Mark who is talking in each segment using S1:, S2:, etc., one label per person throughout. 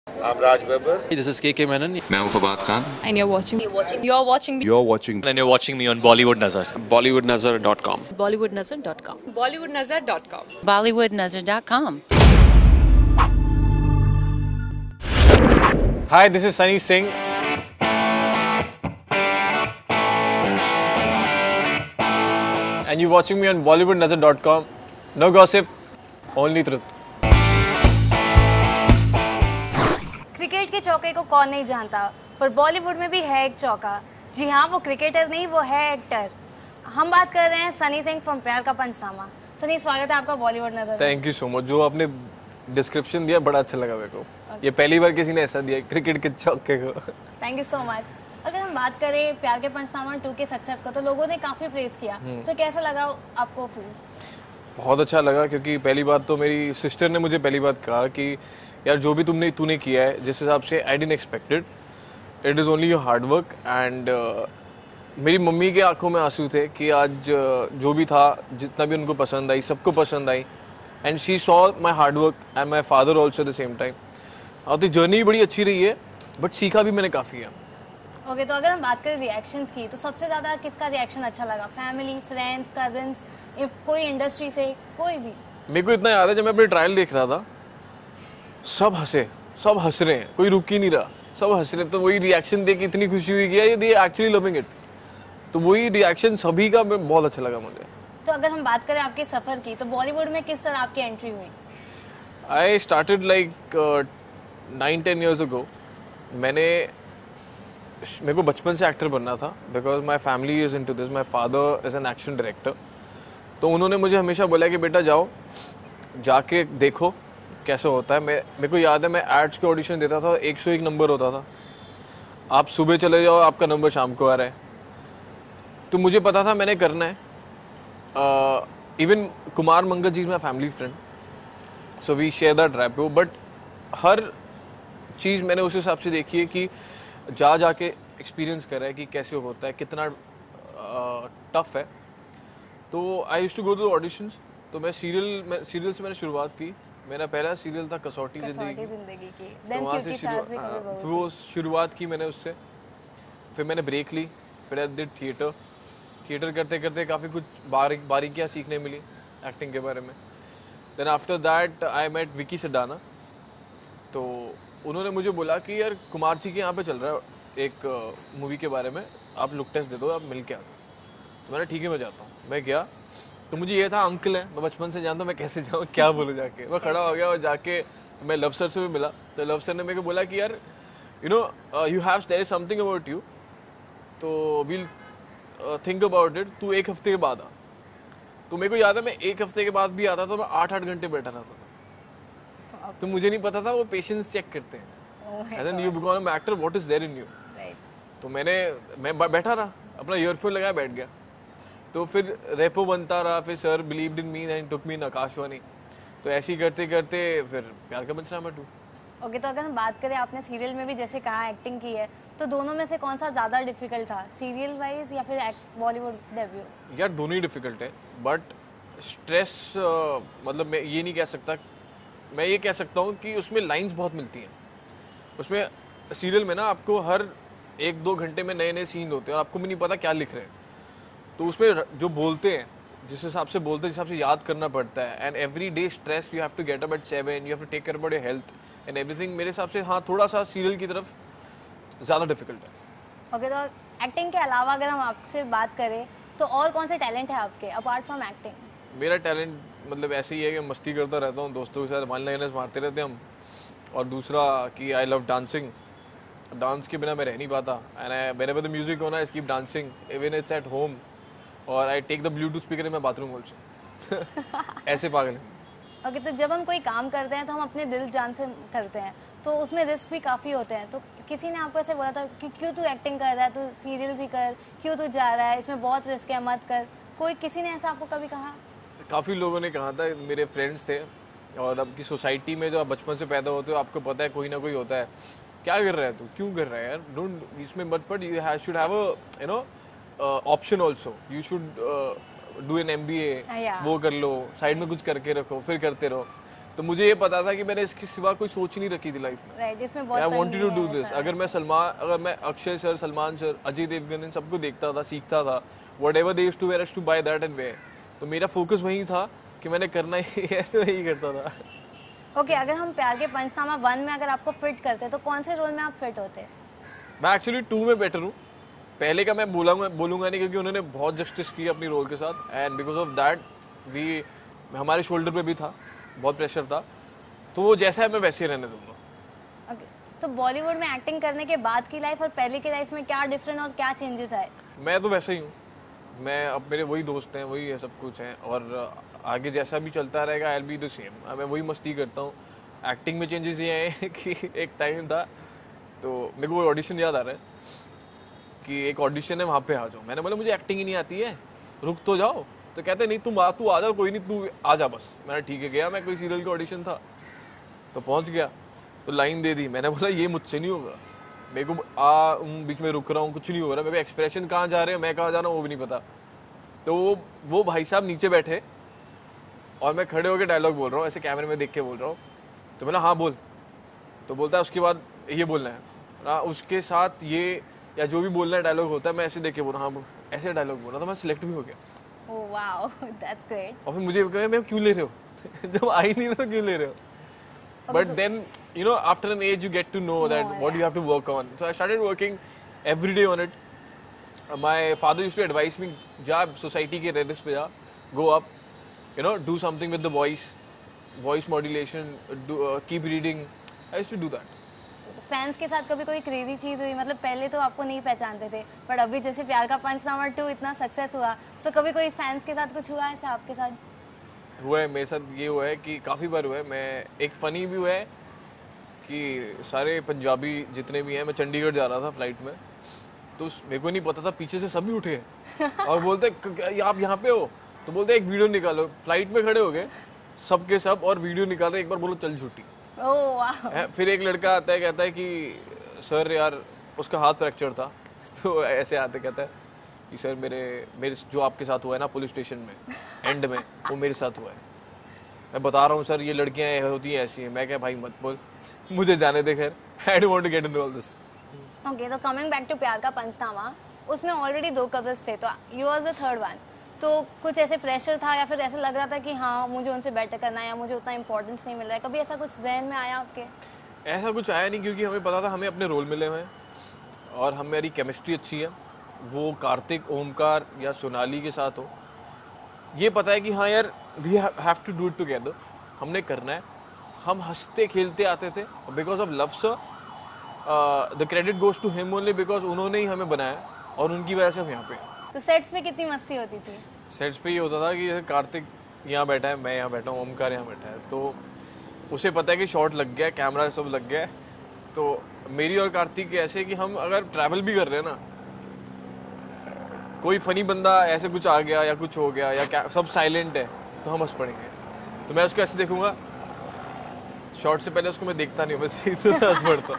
S1: I'm Raj Webber.
S2: This is KK Menon.
S3: मैं हूं Fawad Khan
S4: And you're watching
S2: And you're watching me on Bollywood Nazar.
S3: BollywoodNazar.com
S4: BollywoodNazar.com.
S5: BollywoodNazar.com.
S6: BollywoodNazar.com.
S7: Hi, this is Sunny Singh. And you're watching me on BollywoodNazar.com. No gossip, only truth.
S8: Cricket के चौके को कौन नहीं जानता, पर बॉलीवुड में भी है एक चौका। जी हाँ, वो क्रिकेटर नहीं, वो है एक्टर। हम बात कर रहे हैं सनी सिंह फ्रॉम प्यार का पंचनामा। सनी, स्वागत है आपका बॉलीवुड नजर।
S7: Thank you so much. जो आपने डिस्क्रिप्शन दिया बड़ा अच्छा लगा मेरे को। ये पहली बार किसी ने ऐसा दिया क्रिकेट के चौके को।
S8: Thank you so much. अगर हम बात करें प्यार के पंचनामा 2 के सक्सेस को, तो लोगों ने काफी प्रेज किया, तो कैसा लगा आपको फिल्म?
S7: बहुत अच्छा लगा, क्योंकि पहली बार तो मेरी सिस्टर ने मुझे पहली बार कहा कि यार जो भी तूने किया है जिस हिसाब से I didn't expected, it is only your hard work. And मेरी मम्मी के आंखों में आंसू थे कि आज जो भी था, जितना भी उनको पसंद आई, सबको पसंद आई। And she saw my hard work and my father also at the same time. और तो जर्नी बड़ी अच्छी रही है, बट सीखा भी मैंने काफ़ी है।
S8: ओके, तो अगर हम बात करें रिएक्शंस की, तो सबसे ज़्यादा किसका रिएक्शन अच्छा लगा? फैमिली, फ्रेंड्स, कजन्स, कोई इंडस्ट्री से, कोई भी?
S7: मेरे को इतना याद है, जब मैं अपने ट्रायल देख रहा था, सब हंस रहे हैं, कोई रुक ही नहीं रहा, सब हंस रहे हैं। तो वही रिएक्शन देख के इतनी खुशी हुई कि ये एक्चुअली लविंग इट। तो वही रिएक्शन सभी का बहुत अच्छा लगा मुझे।
S8: तो अगर हम बात करें आपके सफ़र की, तो बॉलीवुड में किस तरह आपकी एंट्री हुई?
S7: I started like 9-10 years ago। मेरे को बचपन से एक्टर बनना था, because my family is into this. My father is an action director. तो उन्होंने मुझे हमेशा बोला कि बेटा जाओ, जाके देखो कैसे होता है। मेरे को याद है, मैं एड्स के ऑडिशन देता था, 101 नंबर होता था। आप सुबह चले जाओ, आपका नंबर शाम को आ रहा है। तो मुझे पता था मैंने करना है। Even Kumar Mangal ji is my family friend, so we share that rapport. But हर चीज़ मैंने उस हिसाब से देखी है कि जाके एक्सपीरियंस करा है कि कैसे होता है, कितना टफ है। तो I used to go to auditions. तो मैं सीरियल से मैंने शुरुआत की। मेरा पहला सीरियल था कसौटी जिंदगी की। तो वहाँ से वो शुरुआत की मैंने उससे। फिर मैंने ब्रेक ली, फिर आई डिड थिएटर करते करते काफ़ी कुछ बारीकियाँ सीखने मिली एक्टिंग के बारे में। Then after that I met Vicky Sadana. तो उन्होंने मुझे बोला कि यार कुमार जी के यहाँ पे चल रहा है एक मूवी के बारे में, आप लुक टेस्ट दे दो, आप मिल के आ दो। तो मैंने ठीक है मैं जाता हूँ। मैं गया, तो मुझे ये था अंकल है, मैं बचपन से जानता हूँ, मैं कैसे जाऊँ, क्या बोलूँ जाके। मैं खड़ा हो गया और जाके मैं लव सर से भी मिला। तो लव सर ने मेरे को बोला कि यार you know you have their is something about you, तो वील थिंक अबाउट इट, तू 1 हफ्ते के बाद आ। तो मेरे को याद है, मैं 1 हफ्ते के बाद भी आता तो मैं 8-8 घंटे बैठा रहता था। तो मुझे नहीं पता था वो पेशेंस चेक करते हैं। And then you become an actor, what is there in you. तो मैं बैठा रहा, अपना ईयरफोन लगाया, बैठ गया। तो फिर रेपो बनता रहा, फिर sir believed in me and took me in Akashvani. तो ऐसे ही करते करते फिर प्यार का पंचनामा 2।
S8: ओके, तो अगर हम बात करें, आपने सीरियल में भी जैसे कहा एक्टिंग की है, तो दोनों में से कौन सा ज़्यादा डिफिकल्ट था, सीरियल वाइज या फिर बॉलीवुड डेब्यू?
S7: यार दोनों ही डिफिकल्ट है, बट स्ट्रेस मतलब मैं ये नहीं कह सकता। मैं ये कह सकता हूँ कि उसमें लाइंस बहुत मिलती हैं। उसमें सीरियल में ना आपको हर 1-2 घंटे में नए नए सीन होते हैं और आपको भी नहीं पता क्या लिख रहे हैं। तो उसमें जो बोलते हैं, जिस हिसाब से बोलते हैं, जिस हिसाब से याद करना पड़ता है। And every day stress, you have to get up at 7, you have to take care about your health and everything. मेरे हिसाब से हाँ, थोड़ा सा सीरियल की तरफ ज़्यादा डिफिकल्ट है।
S8: ओके, तो एक्टिंग के अलावा अगर हम आपसे बात करें, तो और कौन से टैलेंट है आपके अपार्ट फ्रॉम एक्टिंग?
S7: मेरा टैलेंट मतलब ऐसे ही है कि मस्ती करता रहता हूँ, दोस्तों के साथ वन लाइनर्स मारते रहते हैं हम। और दूसरा कि आई लव डांसिंग। डांस के बिना मैं रह नहीं पाता। And whenever the music on I keep dancing, even it's at home, और I take the Bluetooth speaker in my bathroom also. ऐसे पागल है।
S8: ओके, तो जब हम कोई काम करते हैं तो हम अपने दिल जान से करते हैं, तो उसमें रिस्क भी काफ़ी होते हैं। तो किसी ने आपको ऐसे बोला था कि क्यों तू एक्टिंग कर रहा है, तू सीरियल्स ही कर, क्यों तू जा रहा है, इसमें बहुत रिस्क है, मत कर? किसी ने ऐसा आपको कभी कहा?
S7: काफ़ी लोगों ने कहा था, मेरे फ्रेंड्स थे। और अब की सोसाइटी में जो आप बचपन से पैदा होते हो, आपको पता है कोई ना कोई होता है, क्या कर रहा है तू, क्यों कर रहा है यार, डोंट इसमें मत पड़, you should have a you know option also, you should do an MBA, वो कर लो, साइड में कुछ करके रखो, फिर करते रहो। तो मुझे ये पता था कि मैंने इसके सिवा कोई सोच ही नहीं रखी थी लाइफ में।
S8: राइट, इसमें बहुत
S7: आई
S8: fun
S7: वांटेड टू
S8: भी
S7: डू
S8: है
S7: दिस।
S8: ऐसा।
S7: अगर मैं अक्षय सर, सलमान सर, अजय देवगन इन सबको देखता था, सीखता था, whatever they used to where I used to by that and where. तो मेरा फोकस वही था कि मैंने करना ही है, तो यही करता था।
S8: ओके, अगर हम प्यार के पंचनामा 1 में अगर आपको फिट करते तो कौन से रोल में आप फिट होते?
S7: मैं एक्चुअली 2 में बेटर हूँ। पहले का मैं बोलूँगा नहीं, क्योंकि उन्होंने बहुत जस्टिस की अपनी रोल के साथ, एंड बिकॉज ऑफ दैट हमारे शोल्डर पे भी था, बहुत प्रेशर था, तो वो जैसा है मैं वैसे ही रहने दूंगा।
S8: ओके, तो बॉलीवुड में एक्टिंग करने के बाद की लाइफ और पहले की लाइफ में क्या डिफरेंट और क्या चेंजेस आए?
S7: मैं तो वैसे ही हूँ, मैं अब मेरे वही दोस्त हैं, वही है, सब कुछ है, और आगे जैसा भी चलता रहेगा I will be the same. मैं वही मस्ती करता हूँ। एक्टिंग में चेंजेस ये हैं कि एक टाइम था, तो मेरे को ऑडिशन याद आ रहा है कि एक ऑडिशन है, वहाँ पे आ जाओ। मैंने बोला मुझे एक्टिंग ही नहीं आती है, रुक तो जाओ। तो कहते नहीं तू आ जा, कोई नहीं, तू आ जा बस। मैंने ठीक है गया, मैं कोई सीरियल का ऑडिशन था, तो पहुँच गया, तो लाइन दे दी। मैंने बोला ये मुझसे नहीं होगा, मेरे को बीच में रुक रहा हूँ, कुछ नहीं हो रहा, मेरे को एक्सप्रेशन कहाँ जा रहे हैं, मैं कहाँ जा रहा हूँ वो भी नहीं पता। तो वो भाई साहब नीचे बैठे और मैं खड़े होकर डायलॉग बोल रहा हूँ, ऐसे कैमरे में देख के बोल रहा हूँ। तो मैंने हाँ बोल, तो बोलता है उसके बाद ये बोलना है, उसके साथ ये या जो भी बोलना है डायलॉग होता है, मैं ऐसे देख के बोल रहा हाँ ऐसे डायलॉग बोला, तो मैं सिलेक्ट भी हो गया।
S8: Oh wow, that's great.
S7: और फिर मुझे कहा मैं क्यों ले रहे हो जब आ ही नहीं रहा तो क्यों ले रहे हो? But then, you know, after an age, you get to know that what you have to work on. So I started working every day on it. My father used to advise me, जा society के terrace पे जा, go up, you know, do something with the voice modulation, keep reading. I used to do that.
S8: Fans के साथ कभी कोई crazy चीज हुई? मतलब पहले तो आपको नहीं पहचानते थे, पर अभी जैसे प्यार का पंचनामा 2 इतना सक्सेस हुआ, तो कभी कोई फैंस के साथ कुछ हुआ ऐसा आपके साथ?
S7: हुआ है, मेरे साथ ये हुआ है कि काफ़ी बार हुआ है। मैं एक फ़नी भी हुआ है कि सारे पंजाबी जितने भी हैं, मैं चंडीगढ़ जा रहा था फ्लाइट में, तो मेरे को नहीं पता था, पीछे से सभी उठे और बोलते आप यहाँ पे हो, तो बोलते एक वीडियो निकालो। फ्लाइट में खड़े हो गए सब के सब और वीडियो निकाल रहे, एक बार बोलो चल छुट्टी।
S8: ओह वाह।
S7: फिर एक लड़का आता है, कहता है कि सर यार उसका हाथ फ्रैक्चर था, तो ऐसे आते कहता है कि सर मेरे जो आपके साथ हुआ है ना पुलिस स्टेशन में एंड में, वो मेरे साथ हुआ है। मैं बता रहा हूँ सर, ये लड़कियाँ होती हैं ऐसी हैं। मैं क्या भाई मत बोल, मुझे जाने दे, खैर I don't want to get into all this.
S8: Okay, तो coming back to Pyaar Ka Punchnama, उसमें ऑलरेडी 2 कपल्स थे, तो you was the third one. तो कुछ ऐसे प्रेशर था या फिर ऐसा लग रहा था कि हाँ मुझे उनसे बेटर करना है या मुझे उतना इंपॉर्टेंस नहीं मिल रहा है? कभी ऐसा कुछ ज़हन में आया आपके?
S7: ऐसा कुछ आया नहीं, क्योंकि हमें पता था हमें अपने रोल मिले हुए हैं और हमारी केमिस्ट्री अच्छी है। वो कार्तिक, ओमकार या सोनाली के साथ हो, ये पता है कि हाँ यार we have to do it together, हमने करना है। हम हंसते खेलते आते थे, because of love sir the credit goes to him only, because उन्होंने ही हमें बनाया और उनकी वजह से हम यहाँ पे हैं।
S8: तो सेट्स पे कितनी मस्ती होती थी?
S7: सेट्स पे ये होता था कि जैसे कार्तिक यहाँ बैठा है, मैं यहाँ बैठा हूँ, ओमकार यहाँ बैठा है, तो उसे पता है कि शॉट लग गया, कैमरा सब लग गया है। तो मेरी और कार्तिक के ऐसे कि हम अगर ट्रैवल भी कर रहे हैं ना, कोई फनी बंदा ऐसे कुछ आ गया या कुछ हो गया या सब साइलेंट है, तो हम हंस पड़ेंगे। तो मैं उसको ऐसे देखूंगा, शॉट से पहले उसको मैं देखता नहीं हूँ, बस हंस पड़ता।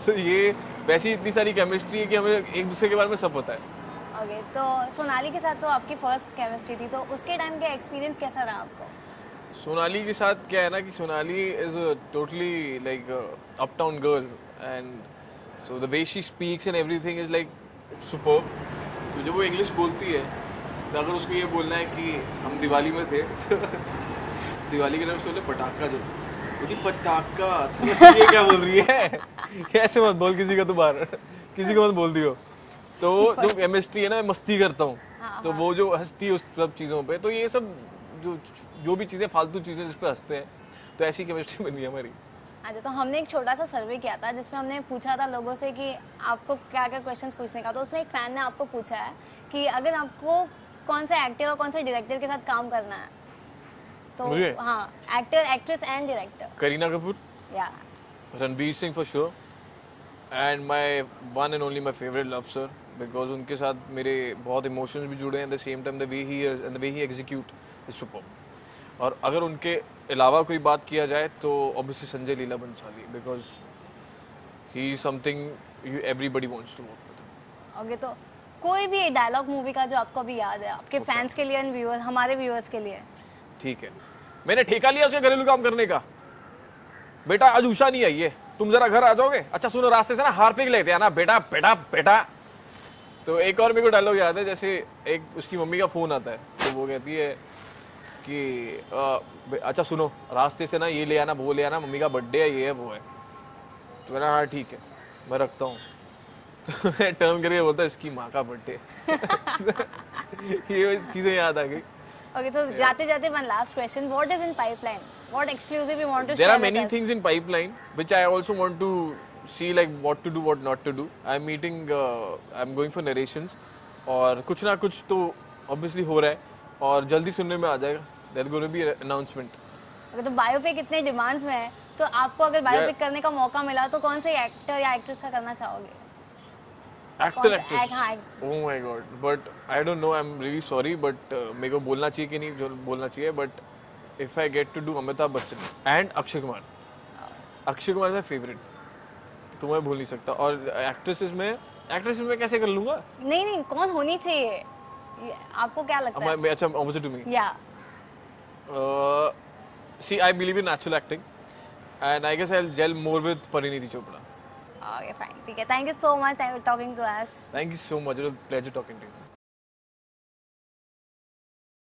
S7: तो ये वैसी इतनी सारी केमिस्ट्री है कि हमें एक दूसरे के बारे में सब पता है।
S8: ओके, तो सोनाली के साथ तो आपकी फर्स्ट केमिस्ट्री थी, तो उसके टाइम का एक्सपीरियंस कैसा रहा आपको?
S7: सोनाली के साथ क्या है ना कि Sonali is totally like uptown girl, and so the way she speaks and everything is like superb. तो जब वो इंग्लिश बोलती है, तो अगर उसको ये बोलना है कि हम दिवाली में थे, तो दिवाली के नाम से बोले पटाखा, जो बोलती पटाखा, तो ये क्या बोल रही है, कैसे मत बोल किसी का, तो बाहर किसी को मत बोल दियो। तो जो केमिस्ट्री है ना, मैं मस्ती करता हूँ, तो वो जो हंसती है उस सब चीज़ों पे, तो ये सब जो भी चीज़ें फालतू चीज़ें जिस पे हंसते हैं, तो ऐसी केमिस्ट्री बनी है हमारी।
S8: अच्छा, तो हमने एक छोटा सा सर्वे किया था जिसमें हमने पूछा था लोगों से कि आपको क्या क्या क्वेश्चंस पूछने का, तो उसमें एक फैन ने आपको पूछा है कि अगर आपको कौन से एक्टर और कौन से डायरेक्टर के साथ काम करना है, तो
S7: मुझे?
S8: हाँ, actor, actress and director.
S7: Kareena Kapoor,
S8: या
S7: Ranveer Singh for sure, and my one and only my favourite love sir, because उनके साथ मेरे बहुत इमोशंस भी जुड़े हैं। At the same time the way he is and the way he execute is superb. और अगर उनके अलावा कोई बात किया जाए तो obviously Sanjay Leela Bhansali, because he is something everybody wants to work with.
S8: Okay, तो कोई भी डायलॉग मूवी का जो आपको अभी याद है, आपके फैंस के लिए एंड व्यूअर्स, हमारे व्यूअर्स के लिए?
S7: ठीक है, मैंने ठेका लिया उसके घरेलू काम करने का। बेटा आज उषा नहीं आई है, तुम जरा घर आ जाओगे? अच्छा सुनो, रास्ते से ना हार्पिक लेते आना बेटा बेटा बेटा। तो एक और मेरे को डायलॉग याद है, जैसे एक उसकी मम्मी का फोन आता है तो वो कहती है कि अच्छा सुनो, रास्ते से ना ये ले आना वो ले आना, मम्मी का बर्थडे है, ये है वो है। तो मैंने हाँ ठीक है मैं रखता हूँ। तो मैं टर्न करके बोलता इसकी माँ का बर्थडे। ये चीजें याद आ गई।
S8: Okay, so जाते जाते one last question. What is in pipeline? What exclusive you want to
S7: There
S8: share
S7: are many
S8: with us?
S7: things in pipeline which I also want to see, like what to do, what not to do. I'm meeting, I'm going for narrations, और कुछ ना कुछ तो obviously हो रहा है और जल्दी सुनने में आ जाएगा. There's going to be an announcement.
S8: अगर तो बायोपिक इतने डिमांड्स में है, तो आपको अगर बायोपिक करने का मौका मिला तो कौन से एक्टर या एक्ट्रेस का करना चाहोगे?
S7: Actor, actress.
S8: हाँ,
S7: Oh my God. But I don't know. I'm really sorry. But मेरे को बोलना चाहिए कि नहीं जो बोलना चाहिए. But if I get to do Amitabh Bachchan and Akshay Kumar. Akshay Kumar मेरा फेवरेट, तो मैं भूल नहीं सकता. और एक्ट्रेसेस में कैसे कर लूंगा?
S8: नहीं कौन होनी चाहिए आपको क्या लगता है?
S7: अच्छा ऑपोजिट टू मी.
S8: या
S7: See, I believe in natural acting, and I guess I'll gel more with Parineeti Chopra.
S8: Okay fine, ठीक है. Thank you so much, thank you talking to us.
S7: Thank you so much. It was a pleasure talking to you.